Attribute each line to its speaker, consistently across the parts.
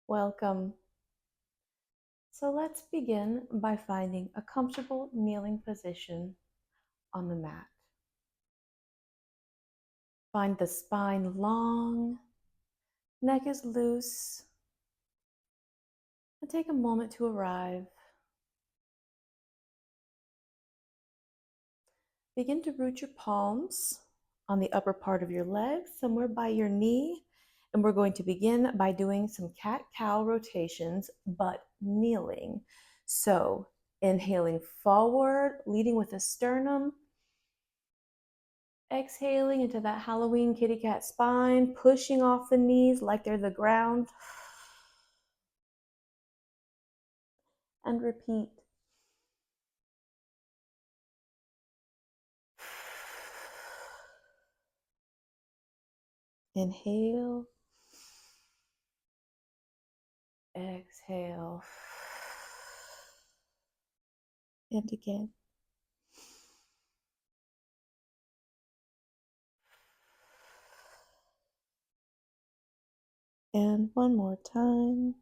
Speaker 1: Welcome. So let's begin by finding a comfortable kneeling position on the mat. Find the spine long, neck is loose, and take a moment to arrive. Begin to root your palms on the upper part of your leg, somewhere by your knee. And we're going to begin by doing some cat-cow rotations, but kneeling. So inhaling forward, leading with the sternum. Exhaling into that Halloween kitty cat spine, pushing off the knees like they're the ground. And repeat. Inhale. Exhale. And again. And one more time.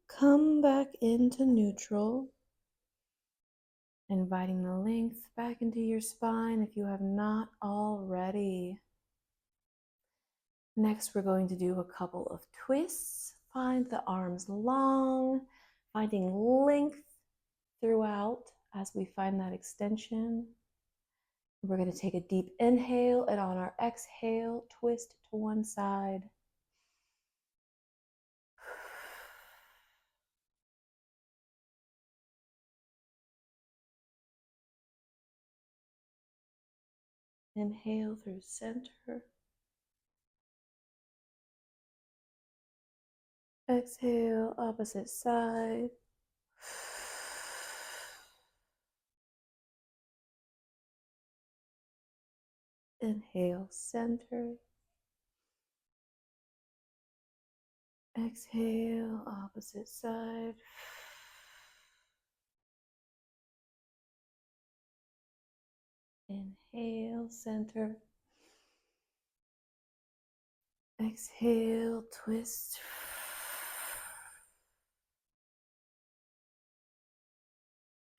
Speaker 1: Come back into neutral, inviting the length back into your spine if you have not already. Next, we're going to do a couple of twists. Find the arms long, finding length throughout as we find that extension. We're going to take a deep inhale, and on our exhale, twist to one side. Inhale through center. Exhale, opposite side. Inhale, center. Exhale, opposite side. Inhale, center. Exhale, twist.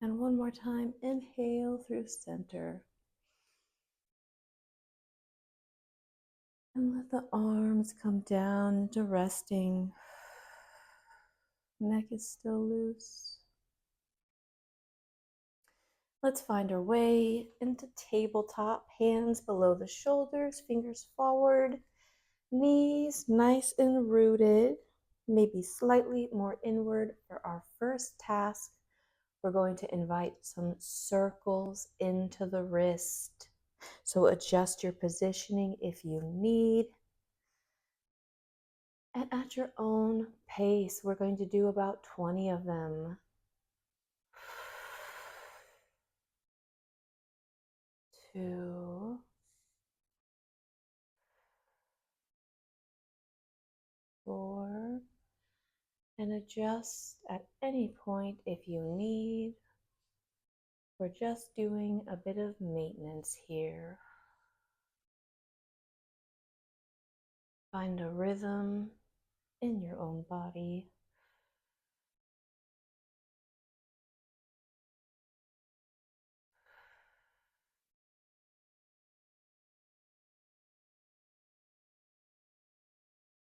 Speaker 1: And one more time, inhale through center. And let the arms come down into resting. Neck is still loose. Let's find our way into tabletop, hands below the shoulders, fingers forward, knees nice and rooted, maybe slightly more inward for our first task. We're going to invite some circles into the wrist. So adjust your positioning if you need. And at your own pace, we're going to do about 20 of them. 2, 4, and adjust at any point if you need. We're just doing a bit of maintenance here. Find a rhythm in your own body.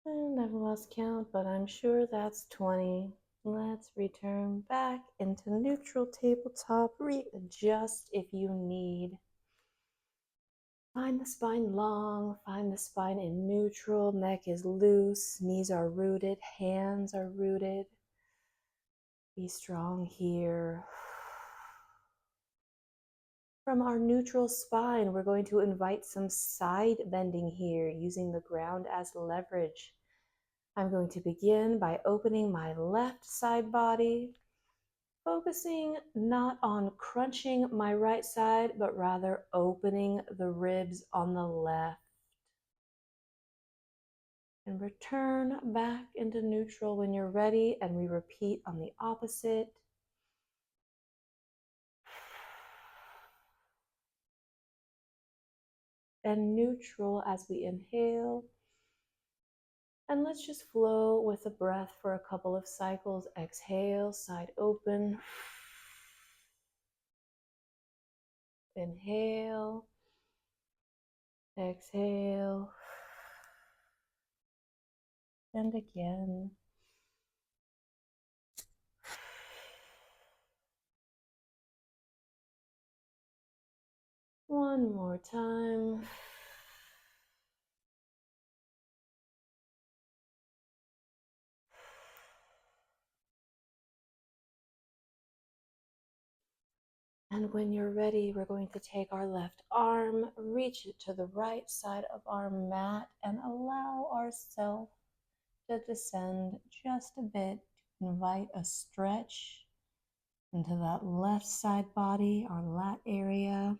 Speaker 1: And I've lost count, but I'm sure that's 20. Let's return back into neutral tabletop. Readjust if you need. Find the spine long, find the spine in neutral, neck is loose, knees are rooted, hands are rooted. Be strong here. From our neutral spine, we're going to invite some side bending here, using the ground as leverage. I'm going to begin by opening my left side body, focusing not on crunching my right side, but rather opening the ribs on the left. And return back into neutral when you're ready, and we repeat on the opposite. and neutral as we inhale. And let's just flow with the breath for a couple of cycles. Exhale, side open. Inhale. Exhale. And again. One more time. And when you're ready, we're going to take our left arm, reach it to the right side of our mat, and allow ourselves to descend just a bit. Invite a stretch into that left side body, our lat area.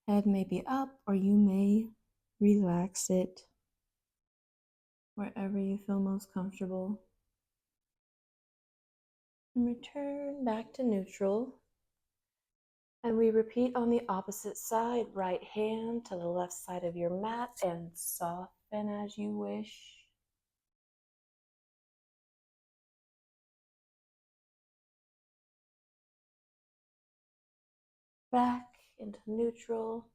Speaker 1: Head may be up, or you may relax it wherever you feel most comfortable. And return back to neutral. And we repeat on the opposite side, right hand to the left side of your mat and soften as you wish. Back into neutral.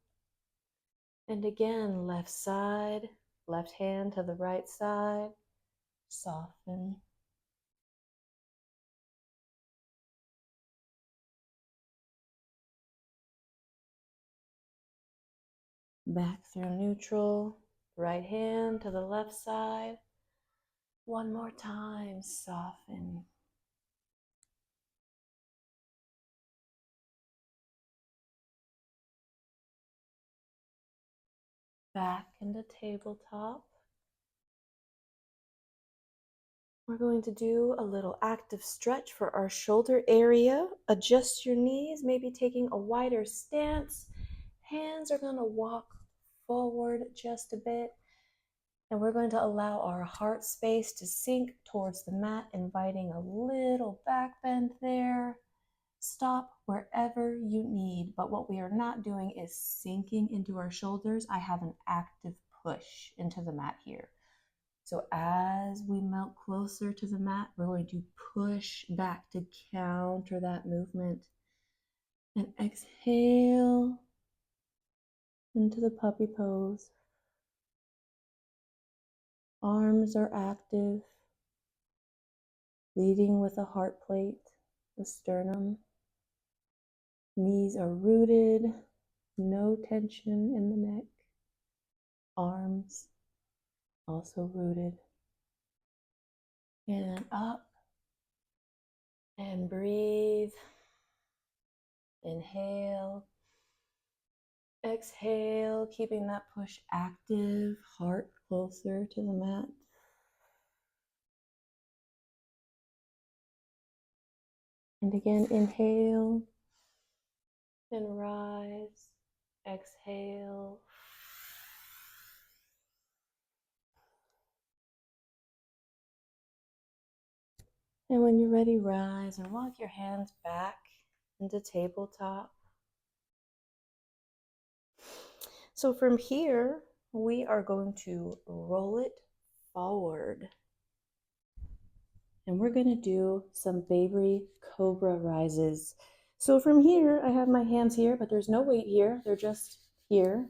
Speaker 1: And again, left side, left hand to the right side, soften. Back through neutral, right hand to the left side. One more time, soften. Back into tabletop. We're going to do a little active stretch for our shoulder area. Adjust your knees, maybe taking a wider stance. Hands are going to walk forward just a bit. And we're going to allow our heart space to sink towards the mat, inviting a little back bend there. Stop wherever you need. But what we are not doing is sinking into our shoulders. I have an active push into the mat here. So as we melt closer to the mat, we're going to push back to counter that movement. And exhale into the puppy pose. Arms are active, leading with the heart plate, the sternum. Knees are rooted, no tension in the neck. Arms also rooted. And up. And breathe. Inhale. Exhale, keeping that push active, heart closer to the mat. And again, inhale and rise. Exhale. And when you're ready, rise and walk your hands back into tabletop. So from here, we are going to roll it forward. And we're going to do some baby cobra rises. So from here, I have my hands here, but there's no weight here. They're just here.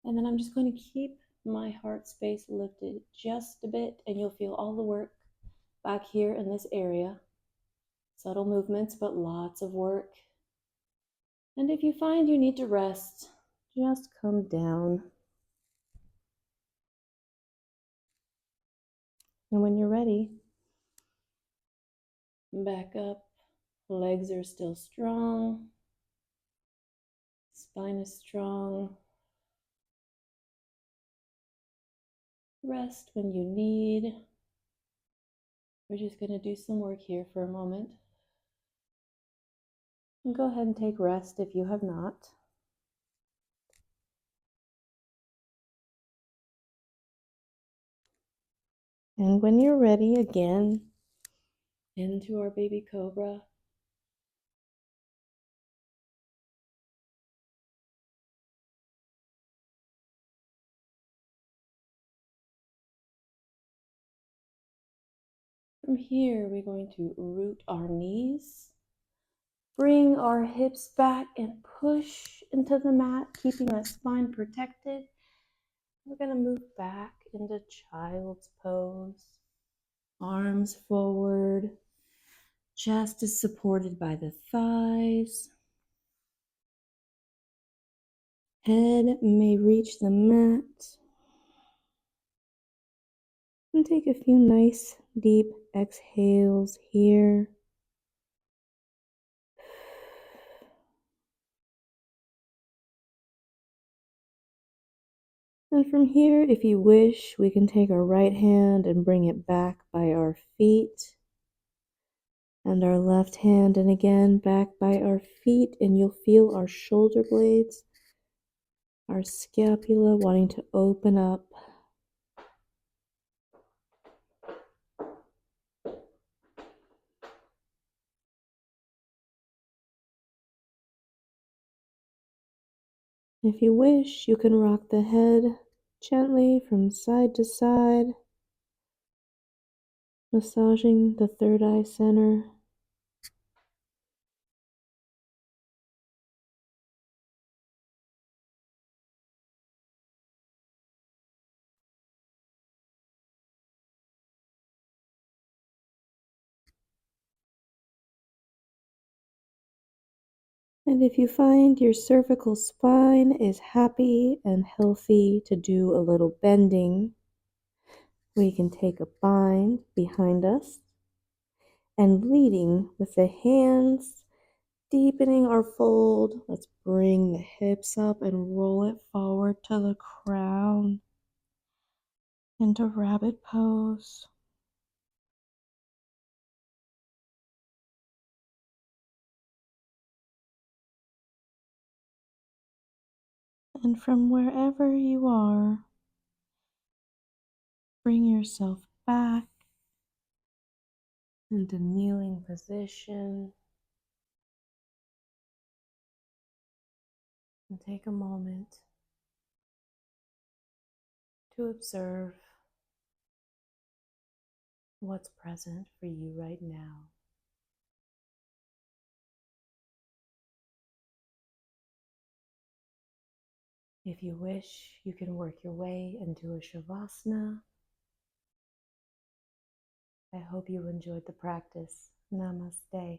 Speaker 1: And then I'm just going to keep my heart space lifted just a bit, and you'll feel all the work back here in this area. Subtle movements, but lots of work. And if you find you need to rest, just come down. And when you're ready, back up. Legs are still strong. Spine is strong. Rest when you need. We're just going to do some work here for a moment. And go ahead and take rest if you have not. And when you're ready, again, into our baby cobra. from here, we're going to root our knees, bring our hips back and push into the mat, keeping that spine protected. We're going to move back into child's pose. Arms forward, chest is supported by the thighs. Head may reach the mat. And take a few nice deep exhales here. And from here, if you wish, we can take our right hand and bring it back by our feet. And our left hand, and again, back by our feet. And you'll feel our shoulder blades, our scapula wanting to open up. If you wish, you can rock the head gently from side to side, massaging the third eye center. And if you find your cervical spine is happy and healthy to do a little bending, we can take a bind behind us and leading with the hands, deepening our fold. Let's bring the hips up and roll it forward to the crown into rabbit pose. And from wherever you are, bring yourself back into kneeling position. And take a moment to observe what's present for you right now. If you wish, you can work your way into a Shavasana. I hope you enjoyed the practice. Namaste.